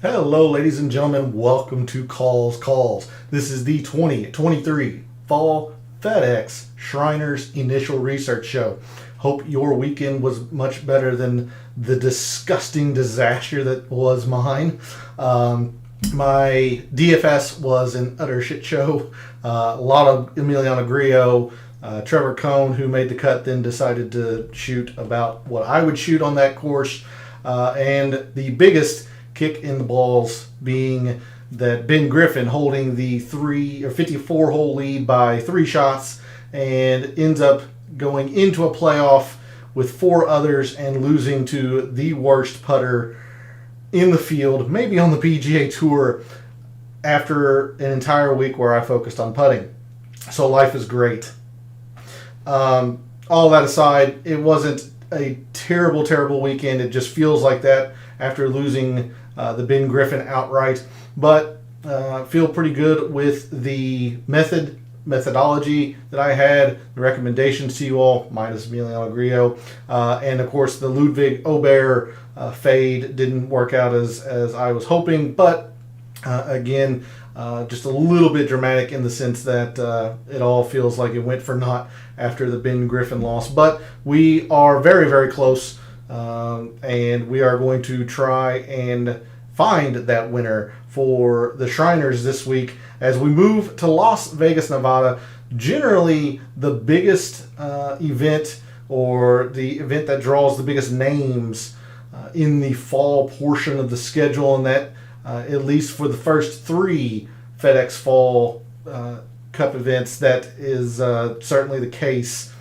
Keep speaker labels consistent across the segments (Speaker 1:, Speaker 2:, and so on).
Speaker 1: Hello, ladies and gentlemen. Welcome to Calls. This is the 2023 Fall FedEx Shriners Initial Research Show. Hope your weekend was much better than the disgusting disaster that was mine. My DFS was an utter shit show. A lot of Emiliano Grillo. Trevor Cohn, who made the cut, then decided to shoot about what I would shoot on that course. And the biggest kick in the balls being that Ben Griffin holding the 54 hole lead by 3 shots and ends up going into a playoff with 4 others and losing to the worst putter in the field, maybe on the PGA Tour, after an entire week where I focused on putting. So life is great. All that aside, it wasn't a terrible weekend. It just feels like that after losing the Ben Griffin outright. But feel pretty good with the methodology that I had, the recommendations to you all, minus Emiliano Grillo. And of course, the Ludwig Aubert fade didn't work out as I was hoping. But again, just a little bit dramatic in the sense that it all feels like it went for naught after the Ben Griffin loss. But we are very close, and we are going to try and find that winner for the Shriners this week as we move to Las Vegas, Nevada. Generally, the biggest event, or the event that draws the biggest names in the fall portion of the schedule, and that at least for the first 3 FedEx Fall Cup events, that is certainly the case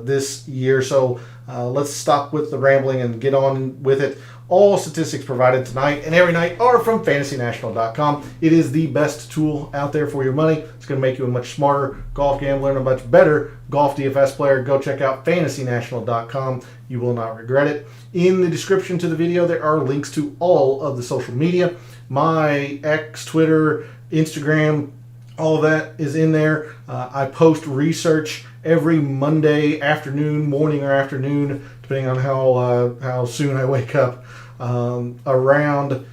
Speaker 1: this year. So let's stop with the rambling and get on with it. All statistics provided tonight and every night are from FantasyNational.com. It is the best tool out there for your money. It's going to make you a much smarter golf gambler and a much better golf DFS player. Go check out FantasyNational.com. You will not regret it. In the description to the video, there are links to all of the social media. My X, Twitter, Instagram, all of that is in there. I post research every Monday afternoon, morning or afternoon, depending on how soon I wake up, around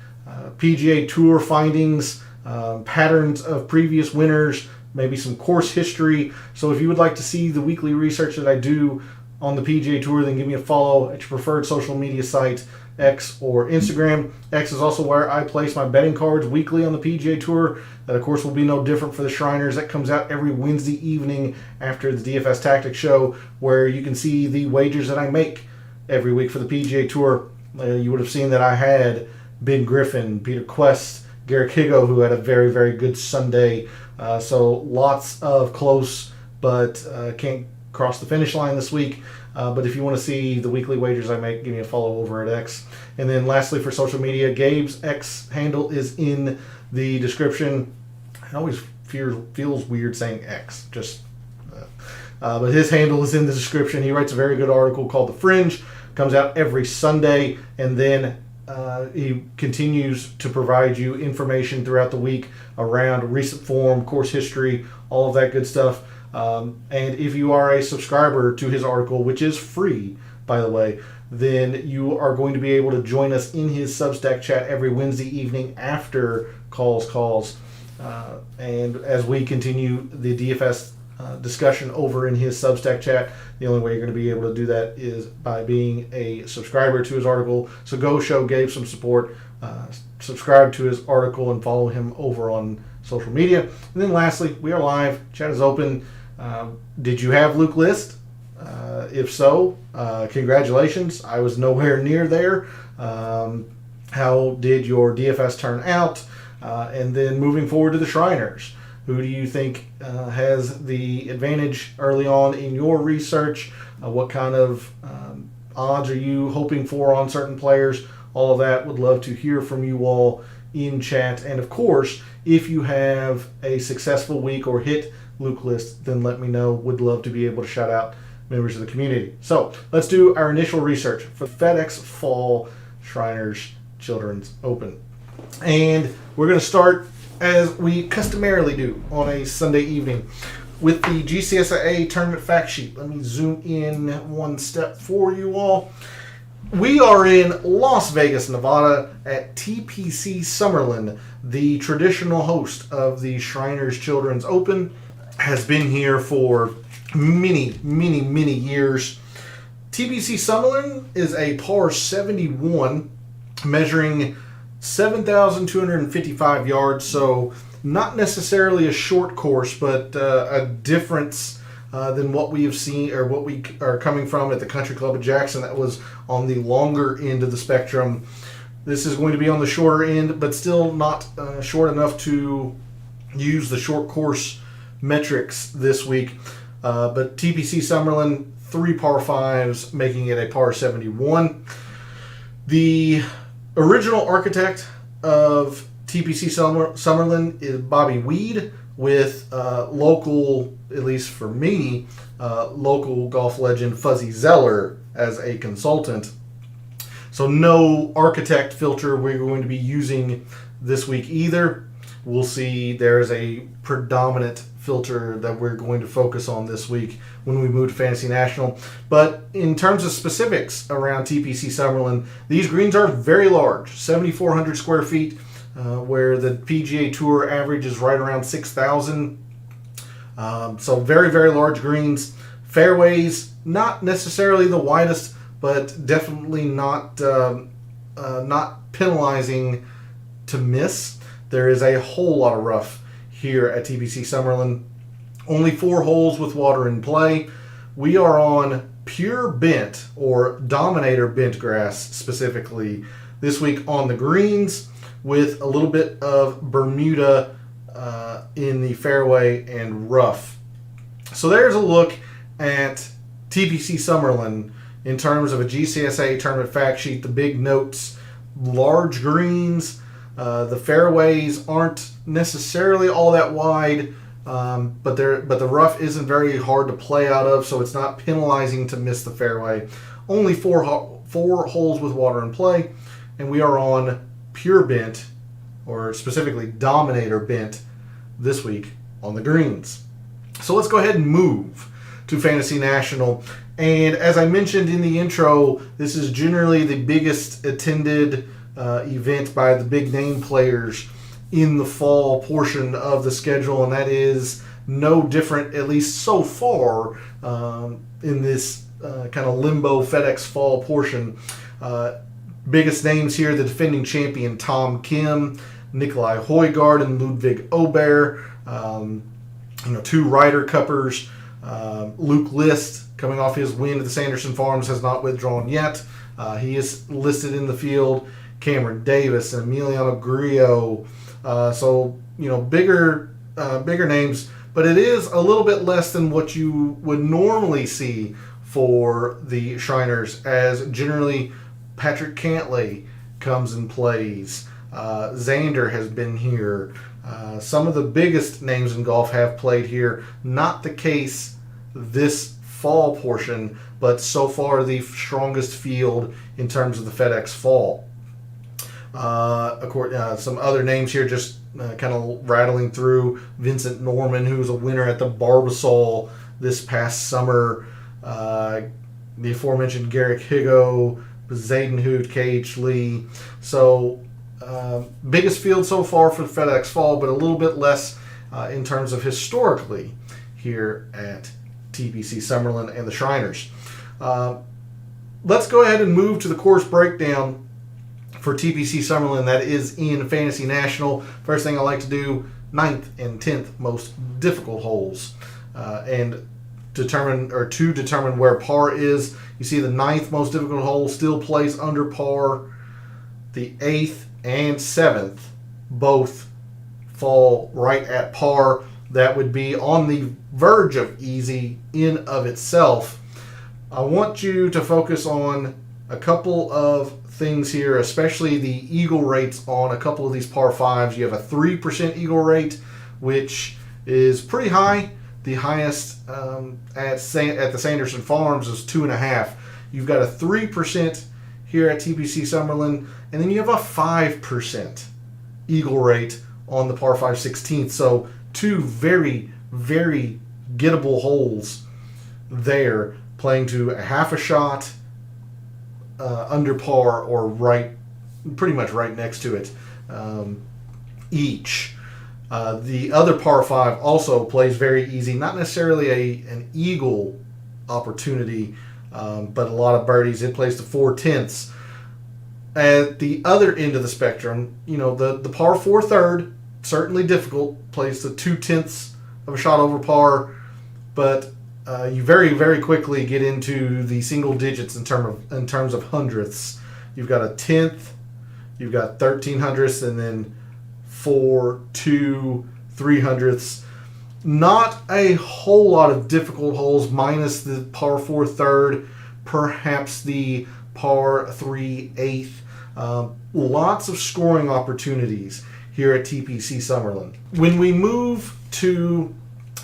Speaker 1: PGA Tour findings, patterns of previous winners, maybe some course history. So if you would like to see the weekly research that I do on the PGA Tour, then give me a follow at your preferred social media site, X or Instagram. X is also where I place my betting cards weekly on the PGA Tour. That, of course, will be no different for the Shriners. That comes out every Wednesday evening after the DFS Tactics show, where you can see the wagers that I make every week for the PGA Tour. You would have seen that I had Ben Griffin, Peter Quest, Garrick Higo, who had a very good Sunday. So lots of close, but can't cross the finish line this week. But if you want to see the weekly wagers I make, give me a follow over at X. And then lastly, for social media, Gabe's X handle is in the description. It always feels weird saying X, but his handle is in the description. He writes a very good article called The Fringe. Comes out every Sunday, and then he continues to provide you information throughout the week around recent form, course history, all of that good stuff. And if you are a subscriber to his article, which is free, by the way, then you are going to be able to join us in his Substack chat every Wednesday evening after calls. And as we continue the DFS discussion over in his Substack chat, the only way you're going to be able to do that is by being a subscriber to his article. So go show Gabe some support, subscribe to his article, and follow him over on social media. And then lastly, we are live. Chat is open. Did you have Luke List? If so, congratulations. I was nowhere near there. How did your DFS turn out? And then moving forward to the Shriners, who do you think has the advantage early on in your research? What kind of odds are you hoping for on certain players? All of that, would love to hear from you all in chat. And of course, if you have a successful week or hit Luke List, then let me know. Would love to be able to shout out members of the community. So let's do our initial research for FedEx Fall Shriners Children's Open. And we're going to start, as we customarily do on a Sunday evening, with the GCSA tournament fact sheet. Let me zoom in one step for you all. We are in Las Vegas, Nevada at TPC Summerlin, the traditional host of the Shriners Children's Open. Has been here for many, many, many years. TPC Summerlin is a par 71 measuring 7,255 yards, so not necessarily a short course, but a difference than what we have seen or what we are coming from at the Country Club of Jackson. That was on the longer end of the spectrum. This is going to be on the shorter end, but still not short enough to use the short course metrics this week. But TPC Summerlin, 3 par 5s, making it a par 71. The original architect of TPC Summerlin is Bobby Weed, with local, at least for me, local golf legend Fuzzy Zeller as a consultant. So no architect filter we're going to be using this week either. We'll see there's a predominant filter that we're going to focus on this week when we move to Fantasy National. But in terms of specifics around TPC Summerlin, these greens are very large, 7,400 square feet, where the PGA Tour average is right around 6,000. So very, very large greens. Fairways, not necessarily the widest, but definitely not penalizing to miss. There is a whole lot of rough here at TPC Summerlin. Only 4 holes with water in play. We are on pure bent or Dominator bent grass specifically this week on the greens, with a little bit of Bermuda in the fairway and rough. So there's a look at TPC Summerlin in terms of a GCSA tournament fact sheet. The big notes: large greens. The fairways aren't necessarily all that wide, but the rough isn't very hard to play out of, so it's not penalizing to miss the fairway. Only 4 holes with water in play, and we are on pure bent, or specifically Dominator bent, this week on the greens. So let's go ahead and move to Fantasy National. And as I mentioned in the intro, this is generally the biggest attended event by the big name players in the fall portion of the schedule, and that is no different, at least so far, in this kind of limbo FedEx fall portion. Biggest names here: the defending champion Tom Kim, Nikolai Højgaard, and Ludwig Aubert. 2 Ryder Cuppers. Luke List, coming off his win at the Sanderson Farms, has not withdrawn yet. He is listed in the field. Cameron Davis and Emiliano Grillo. So bigger names, but it is a little bit less than what you would normally see for the Shriners, as generally Patrick Cantlay comes and plays. Xander has been here. Some of the biggest names in golf have played here. Not the case this fall portion, but so far the strongest field in terms of the FedEx fall. Some other names here, just kind of rattling through: Vincent Norman, who was a winner at the Barbasol this past summer. The aforementioned Garrick Higo, Zayden Hood, KH Lee. So biggest field so far for the FedEx fall, but a little bit less in terms of historically here at TPC Summerlin and the Shriners. Let's go ahead and move to the course breakdown for TPC Summerlin that is in Fantasy National. First thing I like to do, 9th and 10th most difficult holes, and determine where par is. You see the 9th most difficult hole still plays under par. The 8th and 7th both fall right at par. That would be on the verge of easy in of itself. I want you to focus on a couple of things here, especially the eagle rates on a couple of these par 5s. You have a 3% eagle rate, which is pretty high. The highest at the Sanderson Farms is 2.5. You've got a 3% here at TPC Summerlin, and then you have a 5% eagle rate on the par 5 16th. So 2 very, very gettable holes there, playing to a half a shot under par or pretty much right next to it each. The other par 5 also plays very easy, not necessarily an eagle opportunity, but a lot of birdies. It plays to 4/10. At the other end of the spectrum, the par 4 third, certainly difficult, plays to 2/10 of a shot over par, but you very, very quickly get into the single digits in terms of hundredths. You've got a tenth, you've got 13 hundredths, and then 4, 2, 3 hundredths. Not a whole lot of difficult holes, minus the par 4 third, perhaps the par 3 eighth. Lots of scoring opportunities here at TPC Summerlin. When we move to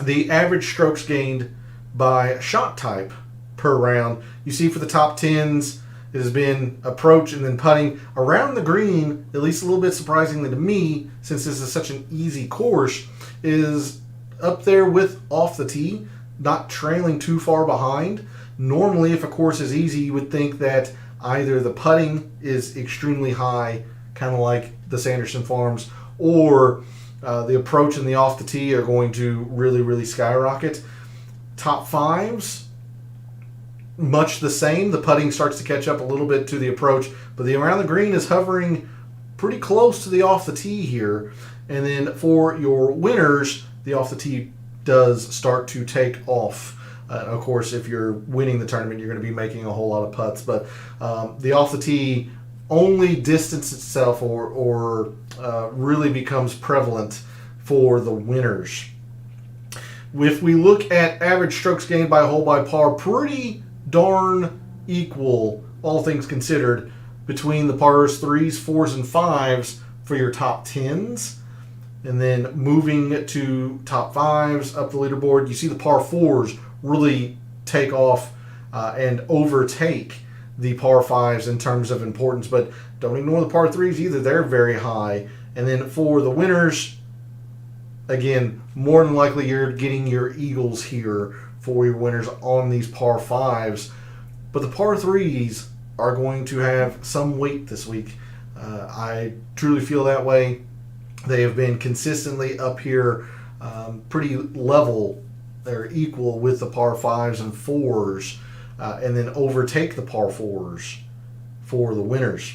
Speaker 1: the average strokes gained by shot type per round, you see for the top 10s, it has been approach and then putting. Around the green, at least a little bit surprisingly to me, since this is such an easy course, is up there with off the tee, not trailing too far behind. Normally, if a course is easy, you would think that either the putting is extremely high, kind of like the Sanderson Farms, or the approach and the off the tee are going to really, really skyrocket. Top 5s, much the same. The putting starts to catch up a little bit to the approach, but the around the green is hovering pretty close to the off the tee here. And then for your winners, the off the tee does start to take off. Of course, if you're winning the tournament, you're going to be making a whole lot of putts, but the off the tee only distance itself or really becomes prevalent for the winners. If we look at average strokes gained by hole by par, pretty darn equal, all things considered, between the pars 3s, 4s, and 5s for your top 10s. And then moving to top 5s up the leaderboard, you see the par 4s really take off and overtake the par 5s in terms of importance. But don't ignore the par 3s either. They're very high. And then for the winners, again, more than likely you're getting your eagles here for your winners on these par 5s. But the par 3s are going to have some weight this week. I truly feel that way. They have been consistently up here pretty level. They're equal with the par 5s and 4s, and then overtake the par 4s for the winners.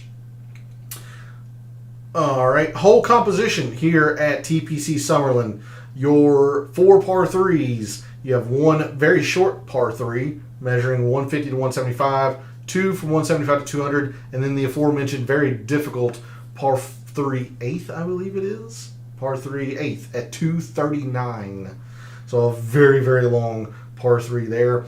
Speaker 1: All right, hole composition here at TPC Summerlin. Your 4 par 3s, you have one very short par 3 measuring 150 to 175, 2 from 175 to 200, and then the aforementioned very difficult par 3 eighth, I believe it is. Par 3 eighth at 239. So a very, very long par 3 there.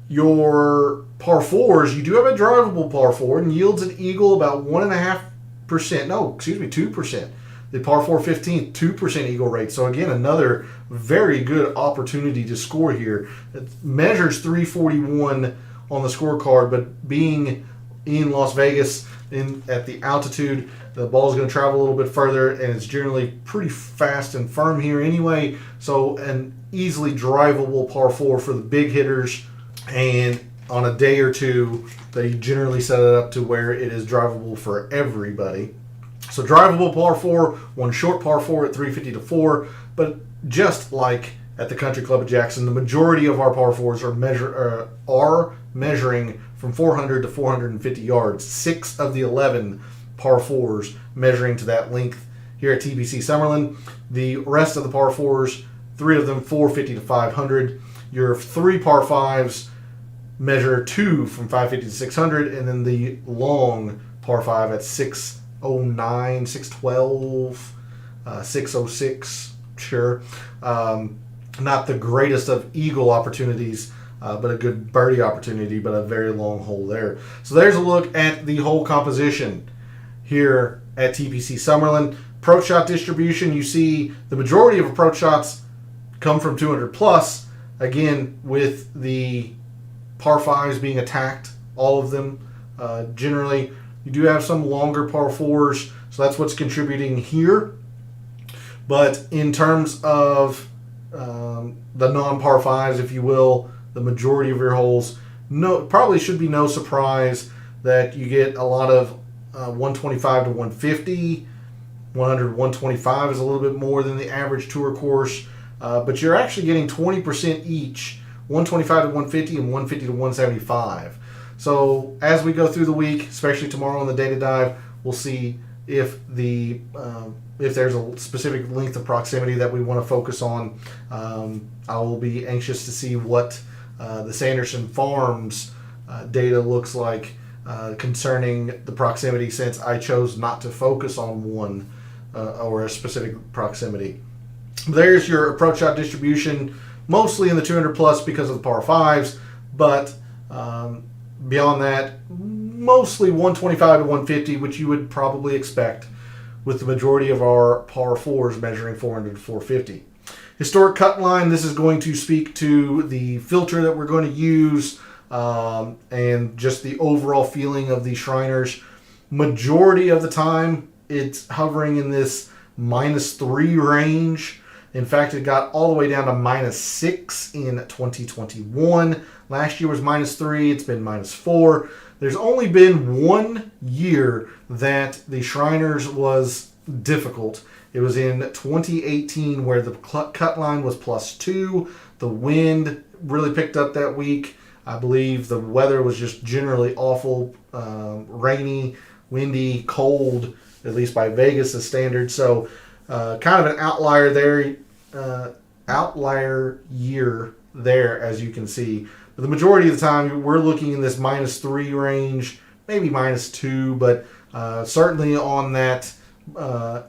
Speaker 1: Your par 4s, you do have a drivable par 4 and yields an eagle about 1.5%. No, excuse me, 2%. The par 4 15th, 2% eagle rate. So again, another very good opportunity to score here. It measures 341 on the scorecard, but being in Las Vegas at the altitude, the ball is going to travel a little bit further, and it's generally pretty fast and firm here anyway. So an easily drivable par 4 for the big hitters, and on a day or two, they generally set it up to where it is drivable for everybody. So drivable par 4, one short par 4 at 350 to 4, but just like at the Country Club at Jackson, the majority of our par 4s are measuring from 400 to 450 yards. 6 of the 11 par 4s measuring to that length here at TPC Summerlin. The rest of the par 4s, 3 of them 450 to 500. Your 3 par 5s measure 2 from 550 to 600, and then the long par 5 at 609, 612, 606, sure. Not the greatest of eagle opportunities, but a good birdie opportunity, but a very long hole there. So there's a look at the hole composition here at TPC Summerlin. Approach shot distribution, you see the majority of approach shots come from 200 plus. Again, with the par 5s being attacked, all of them. Generally, you do have some longer par 4s, so that's what's contributing here. But in terms of the non-par 5s, if you will, the majority of your holes, probably should be no surprise that you get a lot of 125 to 150. 100 125 is a little bit more than the average tour course, but you're actually getting 20% each, 125 to 150 and 150 to 175. So as we go through the week, especially tomorrow on the data dive, we'll see if there's a specific length of proximity that we want to focus on. I will be anxious to see what the Sanderson Farms data looks like concerning the proximity, since I chose not to focus on one or a specific proximity. There's your approach shot distribution, mostly in the 200 plus because of the par 5s, but beyond that, mostly 125 to 150, which you would probably expect, with the majority of our par 4s measuring 400 to 450. Historic cut line, this is going to speak to the filter that we're going to use and just the overall feeling of the Shriners. Majority of the time, it's hovering in this -3 range. In fact, it got all the way down to -6 in 2021. Last year was -3. It's been -4. There's only been one year that the Shriners was difficult. It was in 2018 where the cut line was +2. The wind really picked up that week. I believe the weather was just generally awful, rainy, windy, cold, at least by Vegas' standards. So kind of an outlier there, outlier year there, as you can see. But the majority of the time, we're looking in this -3 range, maybe -2, but certainly on that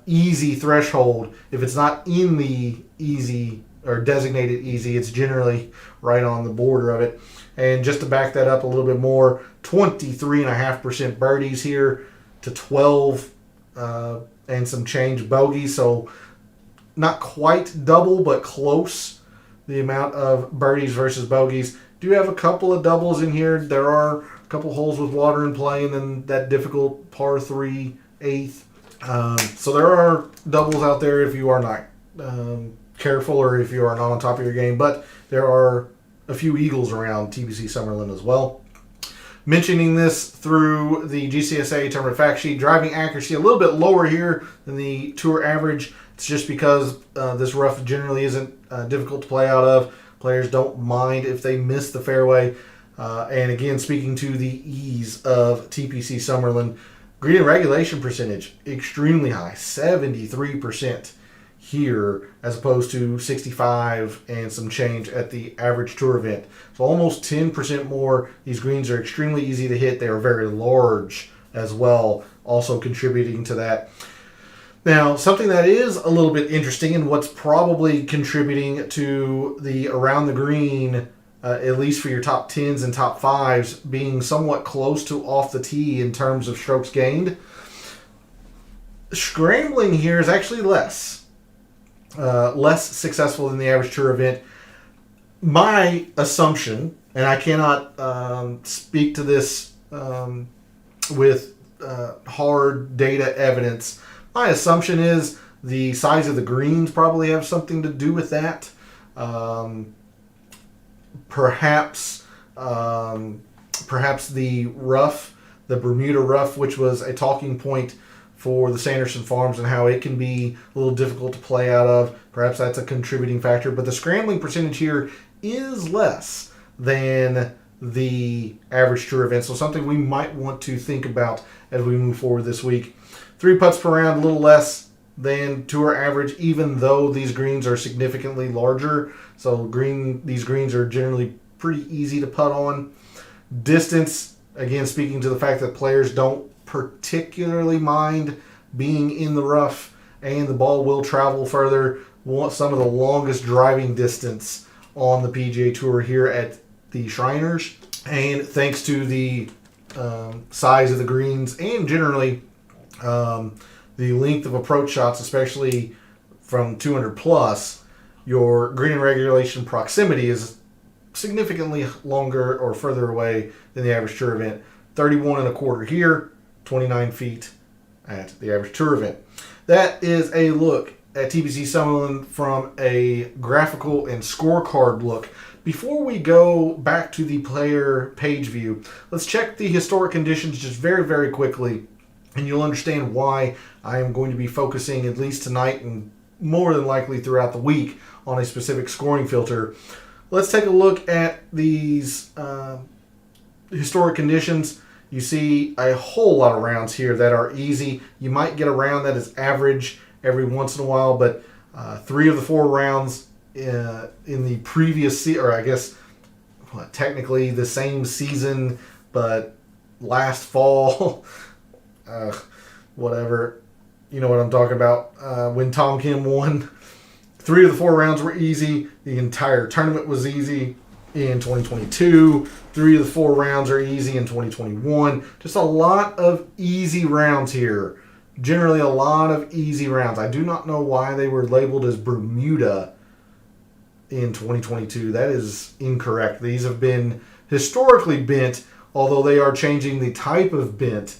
Speaker 1: easy threshold. If it's not in the easy or designated easy, it's generally right on the border of it. And just to back that up a little bit more, 23.5% birdies here to 12 and some change bogeys. So not quite double, but close, the amount of birdies versus bogeys. Do have a couple of doubles in here. There are a couple holes with water in play, and then that difficult par 3 eighth. So there are doubles out there if you are not careful or if you are not on top of your game. But there are a few eagles around TPC Summerlin as well. Mentioning this through the GCSA tournament fact sheet, driving accuracy a little bit lower here than the tour average. It's just because this rough generally isn't difficult to play out of. Players don't mind if they miss the fairway. And again, speaking to the ease of TPC Summerlin, green and regulation percentage, extremely high, 73% here, as opposed to 65 and some change at the average tour event. So almost 10% more. These greens are extremely easy to hit. They are very large as well, also contributing to that. Now, something that is a little bit interesting and what's probably contributing to the around the green, at least for your top 10s and top 5s, being somewhat close to off the tee in terms of strokes gained. Scrambling here is actually less successful than the average tour event. My assumption, and I cannot speak to this with hard data evidence, my assumption is the size of the greens probably have something to do with that. Perhaps the rough, the Bermuda rough, which was a talking point for the Sanderson Farms and how it can be a little difficult to play out of. Perhaps that's a contributing factor. But the scrambling percentage here is less than the average tour event. So something we might want to think about as we move forward this week. 3 putts per round, a little less than tour average, even though these greens are significantly larger. So these greens are generally pretty easy to putt on. Distance, again, speaking to the fact that players don't particularly mind being in the rough and the ball will travel further. Some of the longest driving distance on the PGA Tour here at the Shriners. And thanks to the size of the greens and generally the length of approach shots, especially from 200 plus, your green and regulation proximity is significantly longer or further away than the average tour event. 31.25 here, 29 feet at the average tour event. That is a look at TPC Summerlin from a graphical and scorecard look. Before we go back to the player page view, let's check the historic conditions just very, very quickly, and you'll understand why I am going to be focusing, at least tonight and more than likely throughout the week, on a specific scoring filter. Let's take a look at these historic conditions. You see a whole lot of rounds here that are easy. You might get a round that is average every once in a while, but 3 of the 4 rounds in the previous season, or I guess technically the same season, but last fall, whatever, you know what I'm talking about. When Tom Kim won, 3 of the 4 rounds were easy. The entire tournament was easy in 2022. 3 of the 4 rounds are easy in 2021. Just a lot of easy rounds here. Generally a lot of easy rounds. I do not know why they were labeled as Bermuda in 2022. That is incorrect. These have been historically bent, although they are changing the type of bent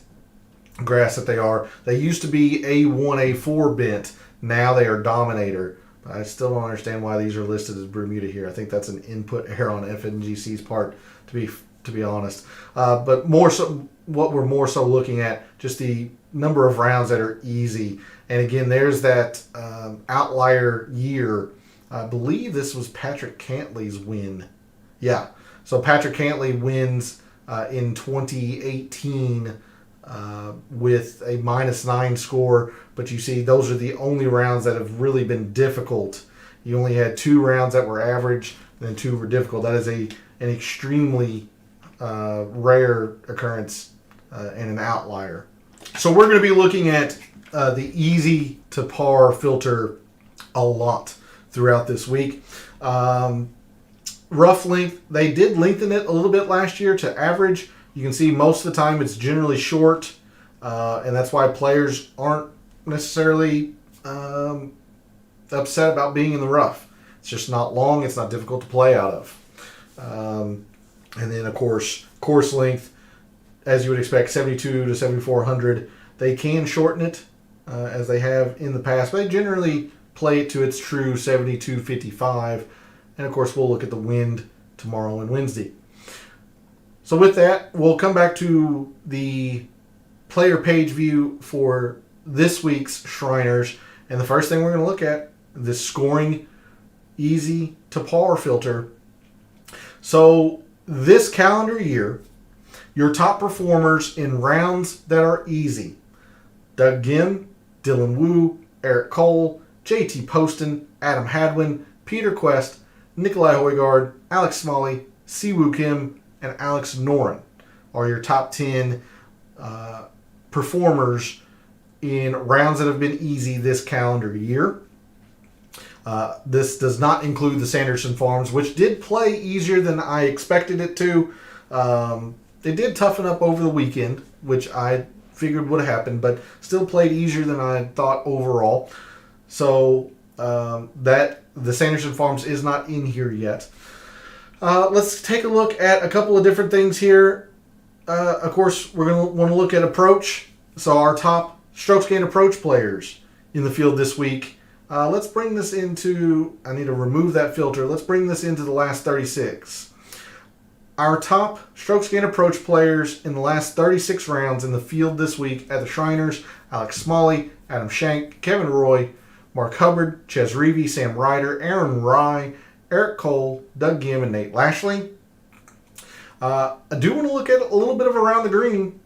Speaker 1: grass that they are. They used to be A1, A4 bent. Now they are Dominator. I still don't understand why these are listed as Bermuda here. I think that's an input error on FNGC's part, to be honest. But more so, what we're more so looking at, just the number of rounds that are easy. And again, there's that outlier year. I believe this was Patrick Cantley's win. Yeah. So Patrick Cantley wins in 2018 with a -9 score. But you see, those are the only rounds that have really been difficult. You only had 2 rounds that were average, and then 2 were difficult. That is an extremely rare occurrence and an outlier. So we're going to be looking at the easy to par filter a lot throughout this week. Rough length, they did lengthen it a little bit last year to average. You can see most of the time it's generally short, and that's why players aren't necessarily upset about being in the rough. It's just not long. It's not difficult to play out of. And then, of course, course length, as you would expect, 72 to 7,400. They can shorten it, as they have in the past, but they generally play it to its true 72.55. And, of course, we'll look at the wind tomorrow and Wednesday. So with that, we'll come back to the player page view for this week's Shriners. And the first thing we're going to look at, the scoring easy to par filter. So this calendar year, your top performers in rounds that are easy: Doug Gim, Dylan Wu, Eric Cole, JT Poston, Adam Hadwin, Peter Quest, Nikolai Højgaard, Alex Smalley, Siwoo Kim, and Alex Noren are your top 10 performers in rounds that have been easy this calendar year. This does not include the Sanderson Farms, which did play easier than I expected it to. They did toughen up over the weekend, which I figured would happen, but still played easier than I thought overall. So that the Sanderson Farms is not in here yet. Let's take a look at a couple of different things here. Of course, we're going to want to look at approach. So our top strokes gained approach players in the field this week. Let's bring this into, I need to remove that filter. Let's bring this into the last 36. Our top strokes gained approach players in the last 36 rounds in the field this week at the Shriners: Alex Smalley, Adam Schenk, Kevin Roy, Mark Hubbard, Ches Reavie, Sam Ryder, Aaron Rye, Eric Cole, Doug Gim, and Nate Lashley. I do want to look at a little bit of around the green,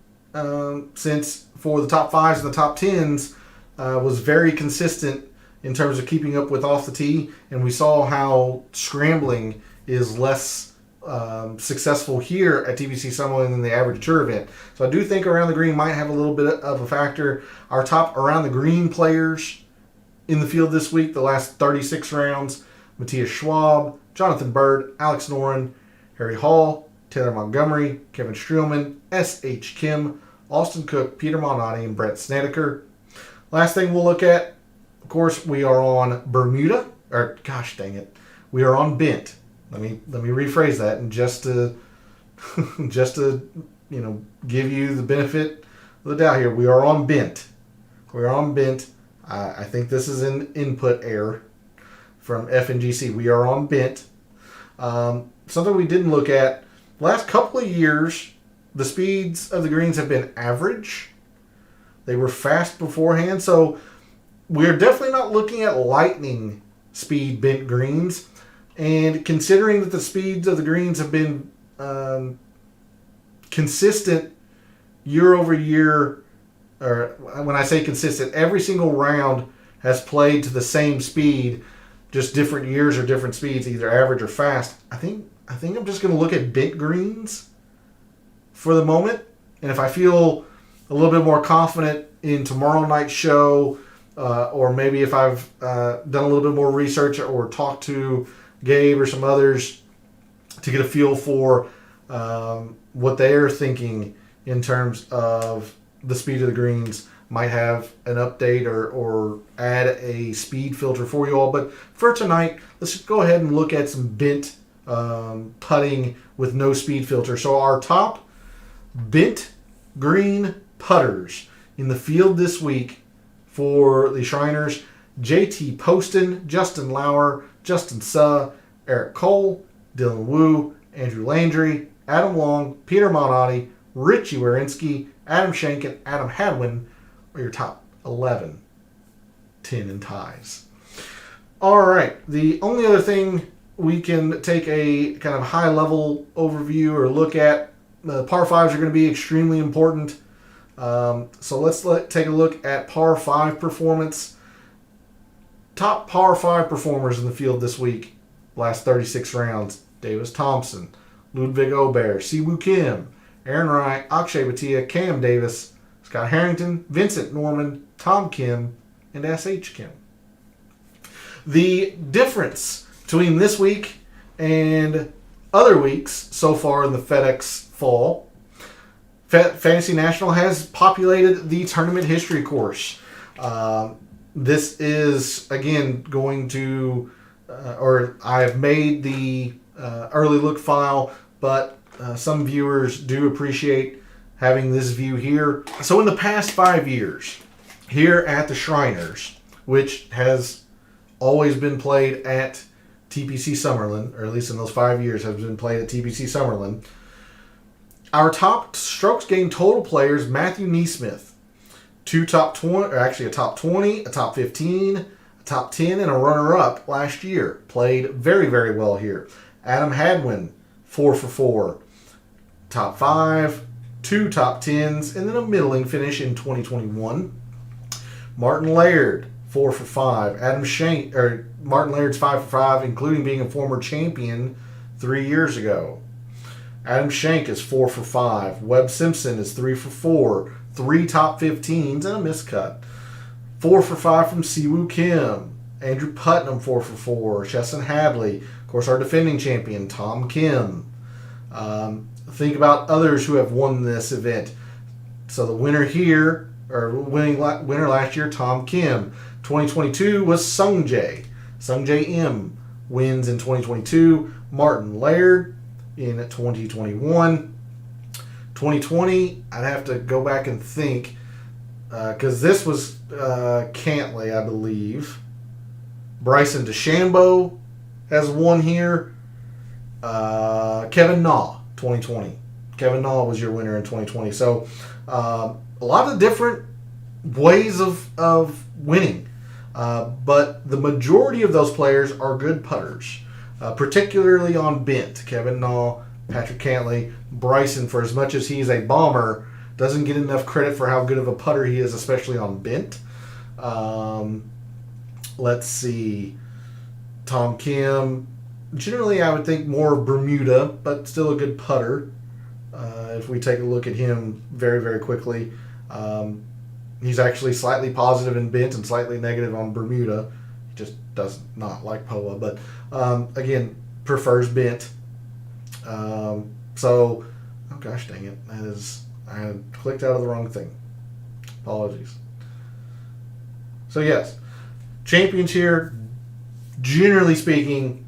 Speaker 1: since for the top 5s and the top 10s was very consistent in terms of keeping up with off the tee, and we saw how scrambling is less successful here at TPC Summerlin than the average tour event. So I do think around the green might have a little bit of a factor. Our top around the green players in the field this week, the last 36 rounds: Matthias Schwab, Jonathan Bird, Alex Noren, Harry Hall, Taylor Montgomery, Kevin Streelman, S.H. Kim, Austin Cook, Peter Malnati, and Brett Snedeker. Last thing we'll look at, of course, we are on Bermuda, or gosh dang it, we are on bent. Let me rephrase that, and just to give you the benefit of the doubt here, we are on bent. We are on bent. I think this is an input error from FNGC. We are on bent. Something we didn't look at, last couple of years, the speeds of the greens have been average. They were fast beforehand, so we're definitely not looking at lightning speed bent greens. And considering that the speeds of the greens have been consistent year over year, or when I say consistent, every single round has played to the same speed, just different years or different speeds, either average or fast. I think I'm just going to look at bent greens for the moment. And if I feel a little bit more confident in tomorrow night's show, or maybe if I've done a little bit more research or talked to Gabe or some others to get a feel for what they're thinking in terms of the speed of the greens, might have an update or add a speed filter for you all. But for tonight, let's just go ahead and look at some bent putting with no speed filter. So our top bent green putters in the field this week for the Shriners: JT Poston, Justin Lauer, Justin Suh, Eric Cole, Dylan Wu, Andrew Landry, Adam Long, Peter Malnati, Richie Wierenski, Adam Schenk, and Adam Hadwin are your top 11, 10 and ties. All right, the only other thing we can take a kind of high-level overview or look at, the par 5s are going to be extremely important. So let's take a look at par 5 performance. Top par 5 performers in the field this week, last 36 rounds: Davis Thompson, Ludwig Aubert, Siwoo Kim, Aaron Rai, Akshay Bhatia, Cam Davis, Scott Harrington, Vincent Norman, Tom Kim, and S.H. Kim. The difference between this week and other weeks so far in the FedEx fall, Fantasy National has populated the tournament history course. This is, again, going to, or I've made the early look file, but some viewers do appreciate having this view here. So in the past 5 years, here at the Shriners, which has always been played at TPC Summerlin, or at least in those 5 years has been played at TPC Summerlin, our top strokes gained total players: Matthew Neesmith, a top 20, a top 15, a top 10, and a runner-up last year. Played very, very well here. Adam Hadwin, 4 for 4, top 5, 2 top 10s, and then a middling finish in 2021. Martin Laird, 4 for 5. Martin Laird's 5 for 5, including being a former champion 3 years ago. Adam Schenk is 4 for 5. Webb Simpson is 3 for 4. 3 top 15s and a miscut. 4 for 5 from Siwoo Kim. Andrew Putnam, 4 for 4. Chesson Hadley. Of course, our defending champion, Tom Kim. Think about others who have won this event. So the winner here, or winner last year, Tom Kim. 2022 was Sung Jae. Sung Jae M wins in 2022. Martin Laird in 2021. 2020, I'd have to go back and think, because this was Cantley, I believe. Bryson DeChambeau has won here. Kevin Na, 2020. Kevin Na was your winner in 2020. So a lot of different ways of winning. But the majority of those players are good putters, particularly on bent. Kevin Na, Patrick Cantley, Bryson, for as much as he's a bomber, doesn't get enough credit for how good of a putter he is, especially on bent. Let's see. Tom Kim, generally I would think more Bermuda, but still a good putter. If we take a look at him very, very quickly, he's actually slightly positive in bent and slightly negative on Bermuda. He just does not like POA, but again, prefers bent. Oh gosh dang it, I had clicked out of the wrong thing. Apologies. So yes, champions here, generally speaking,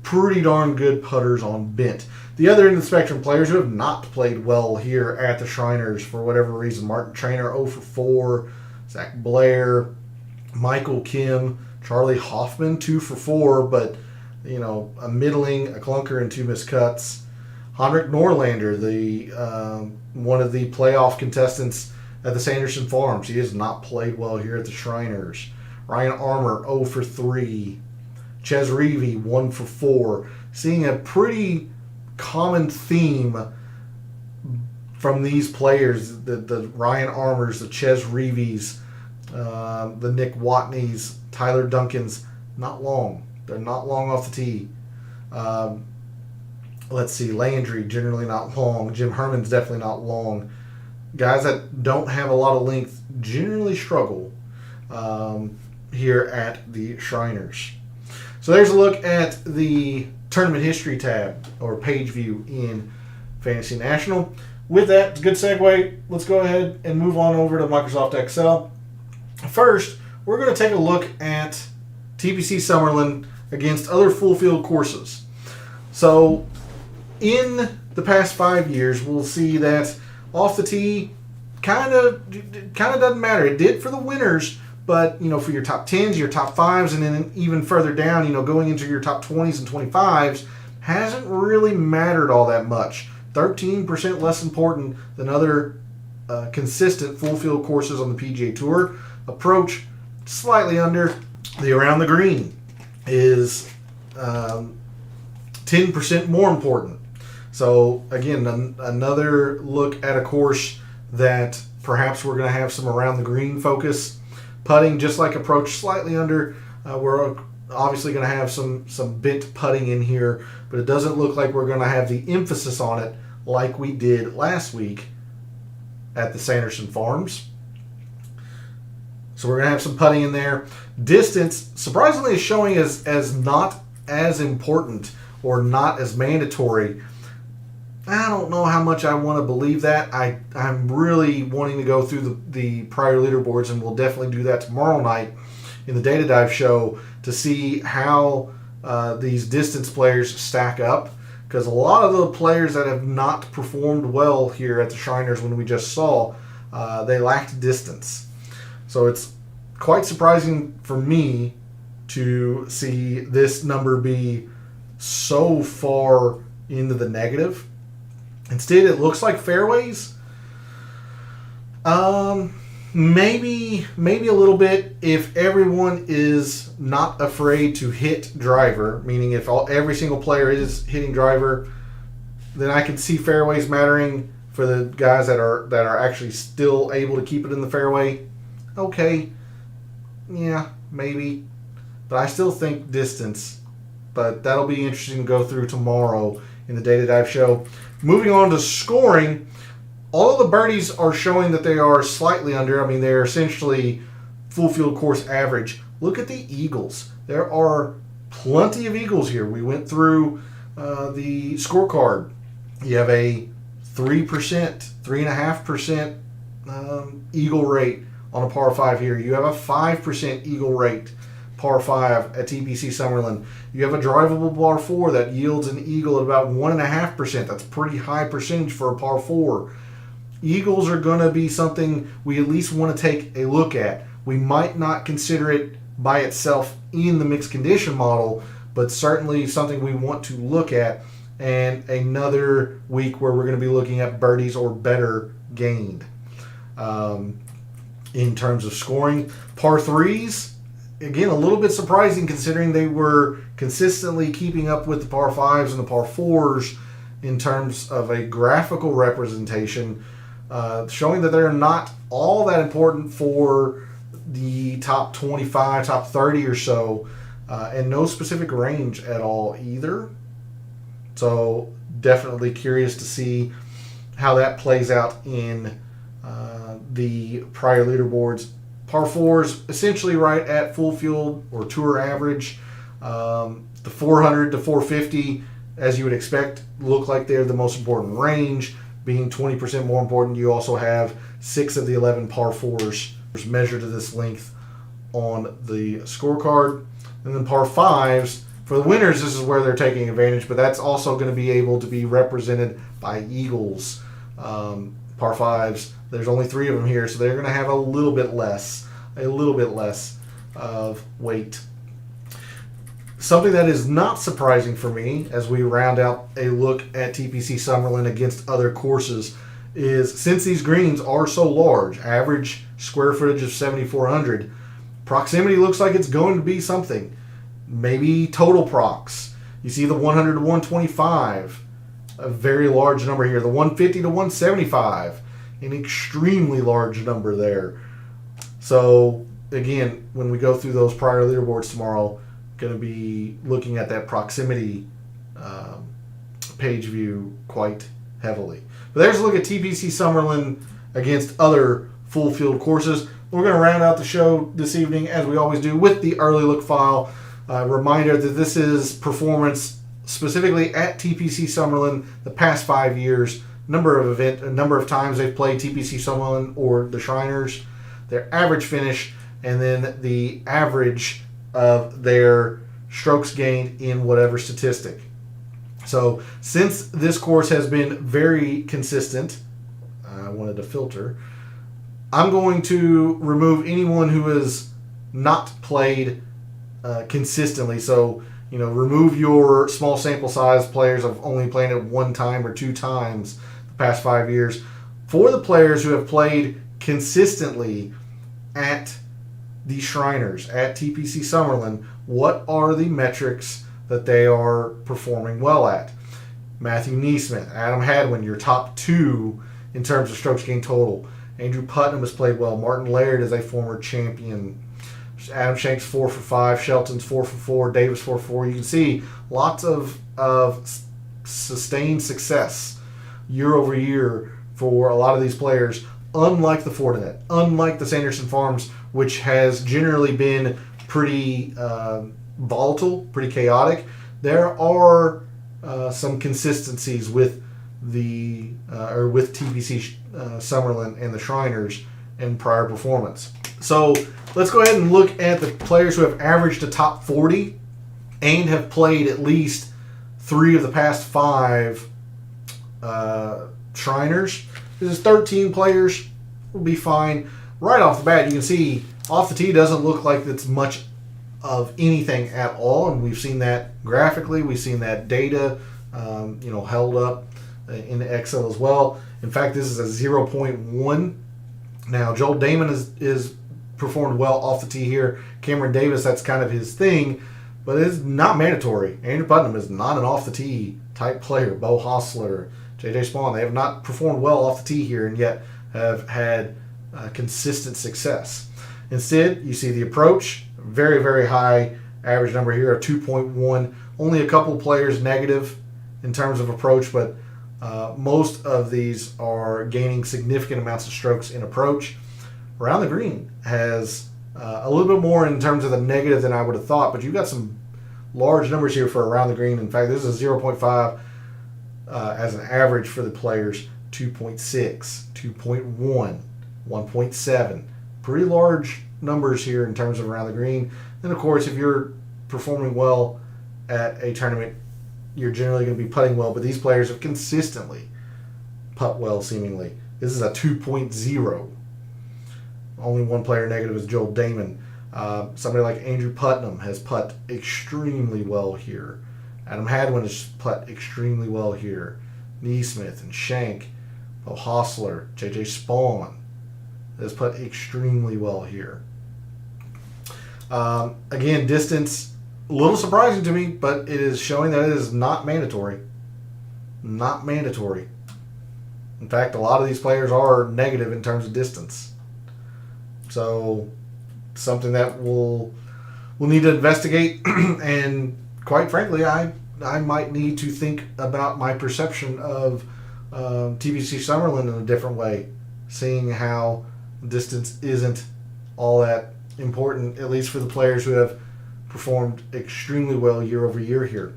Speaker 1: pretty darn good putters on bent. The other end of the spectrum, players who have not played well here at the Shriners for whatever reason: Martin Trainer, 0 for 4, Zach Blair, Michael Kim, Charlie Hoffman, 2 for 4, but a middling, a clunker, and 2 missed cuts. Henrik Norlander, the one of the playoff contestants at the Sanderson Farms. He has not played well here at the Shriners. Ryan Armour, 0 for 3. Ches Reavie, 1 for 4. Seeing a pretty common theme from these players, the Ryan Armours, the Ches Reavies, the Nick Watneys, Tyler Duncans, not long. They're not long off the tee. Let's see, Landry, generally not long. Jim Herman's definitely not long. Guys that don't have a lot of length generally struggle here at the Shriners. So there's a look at the tournament history tab or page view in Fantasy National. With that, it's a good segue. Let's go ahead and move on over to Microsoft Excel. First, we're going to take a look at TPC Summerlin against other full field courses. So in the past 5 years, we'll see that off the tee kind of doesn't matter. It did for the winners, but for your top 10s, your top 5s, and then even further down, going into your top 20s and 25s, hasn't really mattered all that much. 13% less important than other consistent full field courses on the PGA Tour. Approach slightly under. The around the green is 10% more important. So again, another look at a course that perhaps we're going to have some around the green focus. Putting, just like approach, slightly under. We're obviously going to have some bent putting in here, but it doesn't look like we're going to have the emphasis on it like we did last week at the Sanderson Farms. So we're going to have some putting in there. Distance, surprisingly, is showing as not as important or not as mandatory. I don't know how much I want to believe that. I'm really wanting to go through the prior leaderboards, and we'll definitely do that tomorrow night in the Data Dive show to see how these distance players stack up. Because a lot of the players that have not performed well here at the Shriners, when we just saw, they lacked distance. So it's quite surprising for me to see this number be so far into the negative. Instead, it looks like fairways. Maybe a little bit if everyone is not afraid to hit driver, meaning if every single player is hitting driver, then I can see fairways mattering for the guys that are actually still able to keep it in the fairway. Okay, yeah, maybe, but I still think distance. But that'll be interesting to go through tomorrow in the Data Dive show. Moving on to scoring, all of the birdies are showing that they are slightly under. I mean, they're essentially full field course average. Look at the eagles. There are plenty of eagles here. We went through the scorecard. You have a 3%, 3.5% eagle rate on a par 5 here. You have a 5% eagle rate par 5 at TPC Summerlin. You have a drivable par 4 that yields an eagle at about 1.5%. That's a pretty high percentage for a par 4. Eagles are going to be something we at least want to take a look at. We might not consider it by itself in the mixed condition model, but certainly something we want to look at, and another week where we're going to be looking at birdies or better gained. In terms of scoring, par 3s, again, a little bit surprising considering they were consistently keeping up with the par 5s and the par 4s in terms of a graphical representation, showing that they're not all that important for the top 25, top 30 or so, and no specific range at all either. So definitely curious to see how that plays out in the prior leaderboards. Par 4s essentially right at full field or tour average. The 400 to 450, as you would expect, look like they're the most important range, being 20% more important. You also have 6 of the 11 par 4s measured to this length on the scorecard. And then par 5s, for the winners, this is where they're taking advantage, but that's also going to be able to be represented by eagles. Par 5s, there's only 3 of them here, so they're going to have a little bit less of weight. Something that is not surprising for me as we round out a look at TPC Summerlin against other courses is since these greens are so large, average square footage of 7,400, proximity looks like it's going to be something. Maybe total procs. You see the 100 to 125, a very large number here. The 150 to 175, an extremely large number there. So again, when we go through those prior leaderboards tomorrow, going to be looking at that proximity page view quite heavily. But there's a look at TPC Summerlin against other full field courses. We're going to round out the show this evening, as we always do, with the early look file. Reminder that this is performance specifically at TPC Summerlin the past 5 years, number of times they've played TPC Summerlin or the Shriners, their average finish, and then the average of their strokes gained in whatever statistic. So since this course has been very consistent, I wanted to filter, I'm going to remove anyone who has not played consistently. So, remove your small sample size players of only playing it one time or two times the past 5 years. For the players who have played consistently at the Shriners, at TPC Summerlin, what are the metrics that they are performing well at? Matthew Neesmith, Adam Hadwin, your top two in terms of strokes gained total. Andrew Putnam has played well. Martin Laird is a former champion. Adam Shanks 4 for 5, Shelton's 4 for 4, Davis 4 for 4. You can see lots of sustained success year over year for a lot of these players, unlike the Fortinet, unlike the Sanderson Farms, which has generally been pretty volatile, pretty chaotic. There are some consistencies with with TPC Summerlin and the Shriners in prior performance. So let's go ahead and look at the players who have averaged a top 40 and have played at least 3 of the past 5 Shriners. This is 13 players. Will be fine. Right off the bat, you can see off the tee doesn't look like it's much of anything at all, and we've seen that graphically. We've seen that data, held up in the Excel as well. In fact, this is a 0.1. Now, Joel Damon is performed well off the tee here. Cameron Davis, that's kind of his thing, but it's not mandatory. Andrew Putnam is not an off the tee type player. Bo Hostler, JJ Spawn, they have not performed well off the tee here and yet have had consistent success. Instead, you see the approach, very, very high average number here of 2.1. Only a couple players negative in terms of approach, but most of these are gaining significant amounts of strokes in approach. Around the green has a little bit more in terms of the negative than I would have thought, but you've got some large numbers here for around the green. In fact, this is 0.5 as an average for the players, 2.6, 2.1, 1.7. Pretty large numbers here in terms of around the green. Then, of course, if you're performing well at a tournament, you're generally going to be putting well, but these players have consistently putt well, seemingly. This is a 2.0. Only one player negative is Joel Damon. Somebody like Andrew Putnam has putt extremely well here. Adam Hadwin has putt extremely well here. Neesmith and Shank, Bo Hostler, JJ Spawn has putt extremely well here. Again, distance, a little surprising to me, but it is showing that it is not mandatory. Not mandatory. In fact, a lot of these players are negative in terms of distance. So, something that we'll need to investigate, and quite frankly, I might need to think about my perception of TPC Summerlin in a different way, seeing how distance isn't all that important, at least for the players who have performed extremely well year over year here.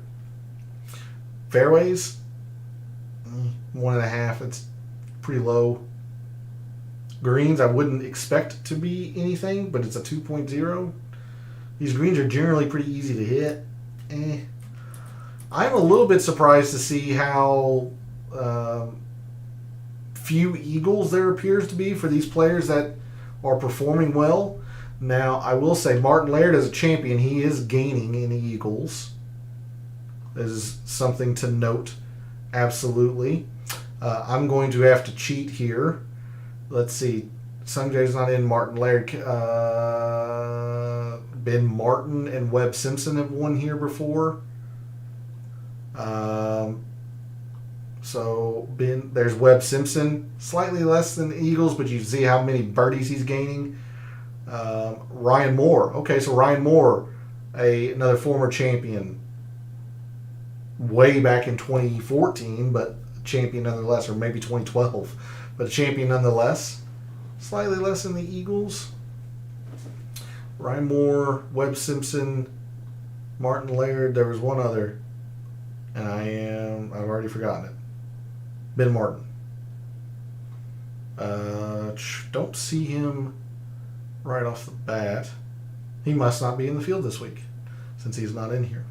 Speaker 1: Fairways, 1.5. It's pretty low. Greens, I wouldn't expect to be anything, but it's a 2.0. These greens are generally pretty easy to hit. I'm a little bit surprised to see how few eagles there appears to be for these players that are performing well. Now, I will say Martin Laird as a champion, he is gaining in Eagles. This is something to note, absolutely. I'm going to have to cheat here. Let's see. Sungjae's not in. Martin Laird. Ben Martin and Webb Simpson have won here before. So there's Webb Simpson, slightly less than the Eagles, but you see how many birdies he's gaining. Ryan Moore. Okay, so Ryan Moore, another former champion, way back in 2014, but champion nonetheless, or maybe 2012, but a champion nonetheless. Slightly less than the Eagles. Ryan Moore, Webb Simpson, Martin Laird. There was one other, and I've already forgotten it. Ben Martin. Don't see him right off the bat. He must not be in the field this week, since he's not in here.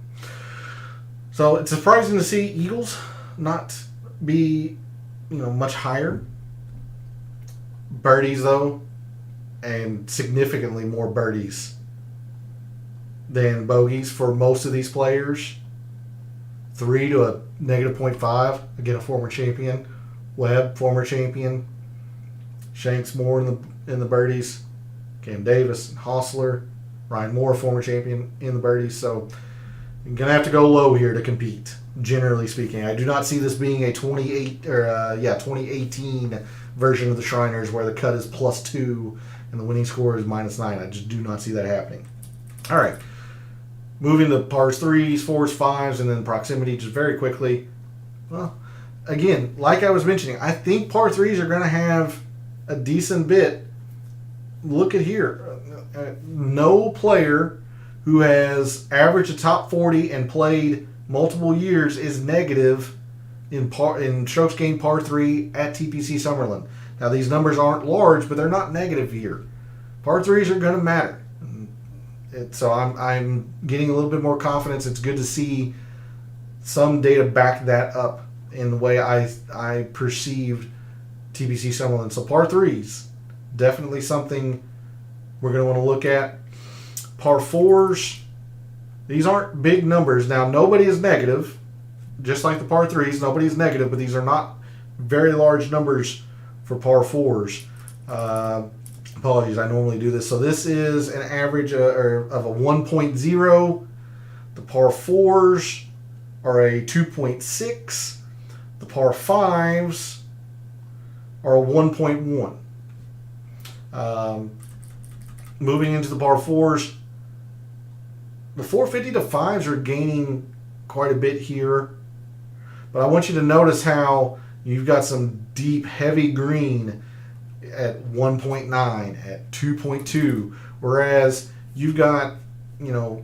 Speaker 1: So it's surprising to see Eagles not be, much higher. Birdies, though, and significantly more birdies than bogeys for most of these players. 3 to a negative 0.5. Again, a former champion. Webb, former champion. Shanks more in the birdies. Cam Davis and Hostler. Ryan Moore, former champion in the birdies. So you're going to have to go low here to compete, generally speaking. I do not see this being a 2018 version of the Shriners where the cut is +2 and the winning score is -9. I just do not see that happening. All right. Moving to pars 3s, 4s, 5s, and then proximity just very quickly. Well, again, like I was mentioning, I think par 3s are going to have a decent bit. Look at here. No player who has averaged a top 40 and played multiple years is negative in strokes gained par 3 at TPC Summerlin. Now, these numbers aren't large, but they're not negative here. Par 3s are going to matter. So I'm getting a little bit more confidence. It's good to see some data back that up in the way I perceived TPC Summerlin. So par 3s, definitely something we're going to want to look at. Par 4s, these aren't big numbers. Now, nobody is negative. Just like the par 3s, nobody is negative, but these are not very large numbers for par 4s. Apologies, I normally do this. So this is an average of a 1.0. The par 4s are a 2.6. The par 5s are a 1.1. Moving into the par 4s, the 450 to 5s are gaining quite a bit here. But I want you to notice how you've got some deep, heavy green at 1.9, at 2.2, whereas you've got, a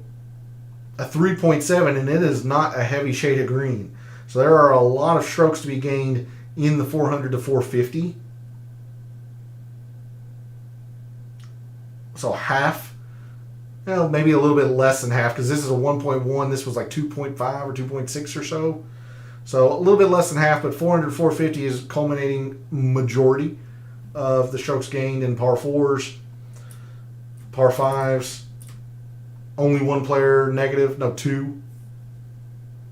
Speaker 1: 3.7, and it is not a heavy shade of green. So there are a lot of strokes to be gained in the 400 to 450. So half, maybe a little bit less than half, because this is a 1.1. This was like 2.5 or 2.6 or so. So a little bit less than half, but 400 to 450 is culminating majority of the strokes gained in par 4s. Par 5s, only one player negative. No, two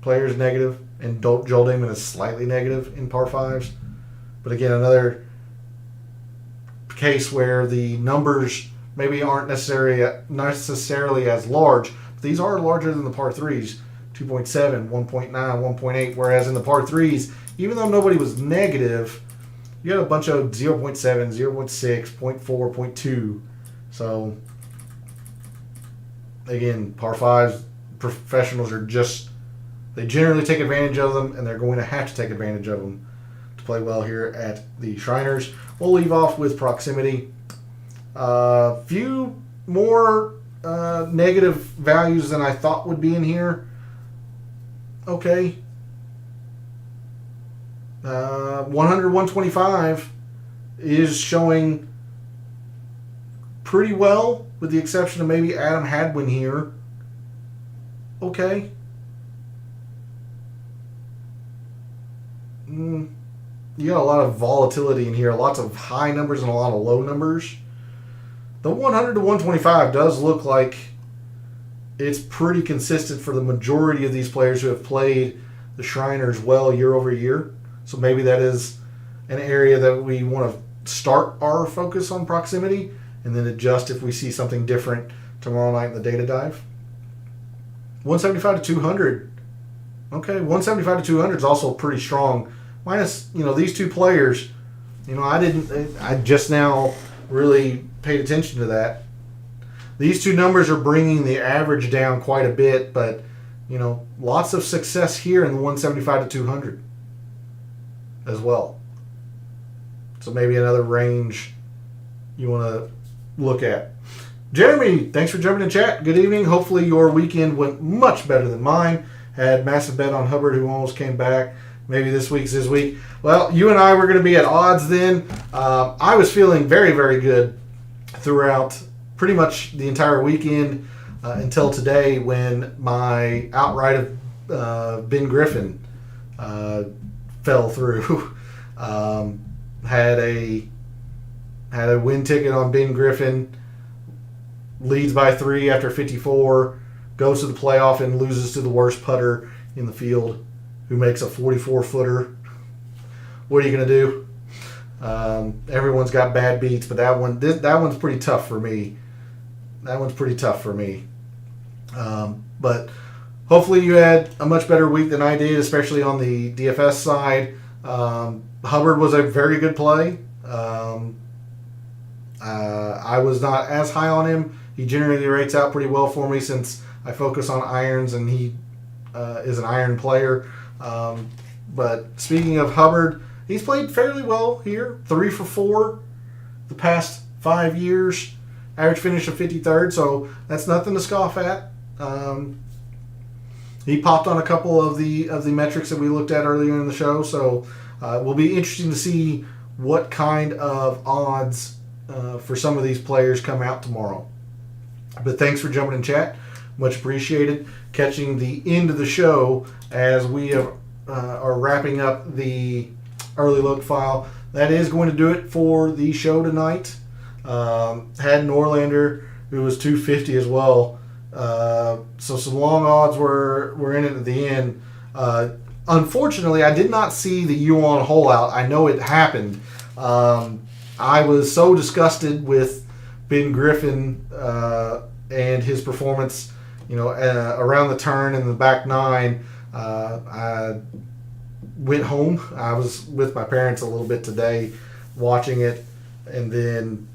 Speaker 1: players negative. And Joel Damon is slightly negative in par 5s. But again, another case where the numbers maybe aren't necessarily as large. But these are larger than the par 3s. 2.7, 1.9, 1.8. Whereas in the par 3s, even though nobody was negative, you got a bunch of 0.7, 0.6, 0.4, 0.2. So, again, par 5s, professionals they generally take advantage of them, and they're going to have to take advantage of them to play well here at the Shriners. We'll leave off with proximity. A few more negative values than I thought would be in here. Okay. 100, 125 is showing pretty well, with the exception of maybe Adam Hadwin here. Okay. You got a lot of volatility in here, lots of high numbers and a lot of low numbers. the 100 to 125 does look like it's pretty consistent for the majority of these players who have played the Shriners well year over year. So maybe that is an area that we want to start our focus on proximity and then adjust if we see something different tomorrow night in the data dive. 175 to 200. Okay, 175 to 200 is also pretty strong. Minus, these two players, I just now really paid attention to that. These two numbers are bringing the average down quite a bit, but, lots of success here in the 175 to 200 as well. So maybe another range you want to look at. Jeremy, thanks for jumping in chat. Good evening. Hopefully your weekend went much better than mine. Had massive bet on Hubbard, who almost came back. Maybe this week's his week. Well, you and I were going to be at odds then. I was feeling very, very good throughout pretty much the entire weekend until today when my outright of Ben Griffin fell through. Had a win ticket on Ben Griffin. Leads by 3 after 54. Goes to the playoff and loses to the worst putter in the field, who makes a 44-footer. What are you going to do? Everyone's got bad beats, but that one's pretty tough for me. But hopefully you had a much better week than I did, especially on the DFS side. Hubbard was a very good play. I was not as high on him. He generally rates out pretty well for me since I focus on irons and he is an iron player. But speaking of Hubbard, he's played fairly well here. 3 for 4 the past 5 years. Average finish of 53rd, so that's nothing to scoff at. He popped on a couple of the metrics that we looked at earlier in the show, so it will be interesting to see what kind of odds for some of these players come out tomorrow. But thanks for jumping in chat. Much appreciated. Catching the end of the show as we are wrapping up the early look file. That is going to do it for the show tonight. Had Norlander, who was 250 as well. So some long odds were in it at the end. Unfortunately, I did not see the Yuan hole out. I know it happened. I was so disgusted with Ben Griffin and his performance, around the turn in the back 9. I went home. I was with my parents a little bit today watching it, and then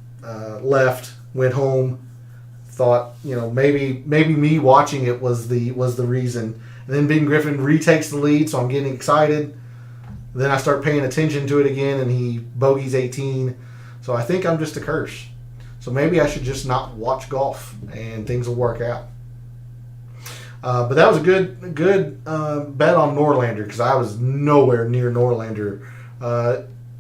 Speaker 1: left, went home, thought, maybe me watching it was the reason. And then Ben Griffin retakes the lead, so I'm getting excited. Then I start paying attention to it again, and he bogeys 18. So I think I'm just a curse. So maybe I should just not watch golf, and things will work out. But that was a good bet on Norlander, because I was nowhere near Norlander.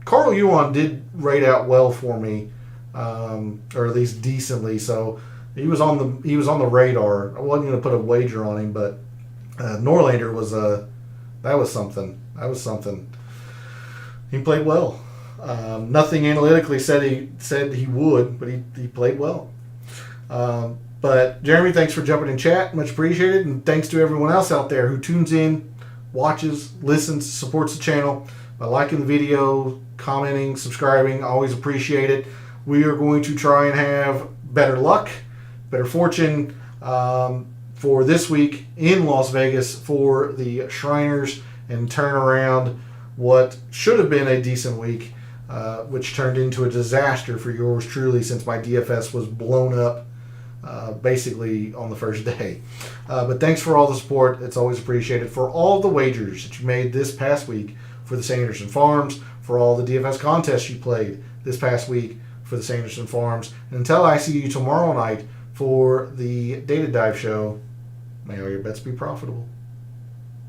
Speaker 1: Carl Yuan did rate out well for me, or at least decently. So he was on the radar. I wasn't going to put a wager on him, but Norlander was that was something. He played well. Nothing analytically said he would, but he played well. But Jeremy, thanks for jumping in chat. Much appreciated. And thanks to everyone else out there who tunes in, watches, listens, supports the channel by liking the video, commenting, subscribing. Always appreciate it. We are going to try and have better luck, better fortune for this week in Las Vegas for the Shriners and turn around what should have been a decent week, which turned into a disaster for yours truly since my DFS was blown up basically on the first day. But thanks for all the support. It's always appreciated. For all the wagers that you made this past week for the Sanderson Farms, for all the DFS contests you played this past week for the Sanderson Farms, and until I see you tomorrow night for the Data Dive show, may all your bets be profitable.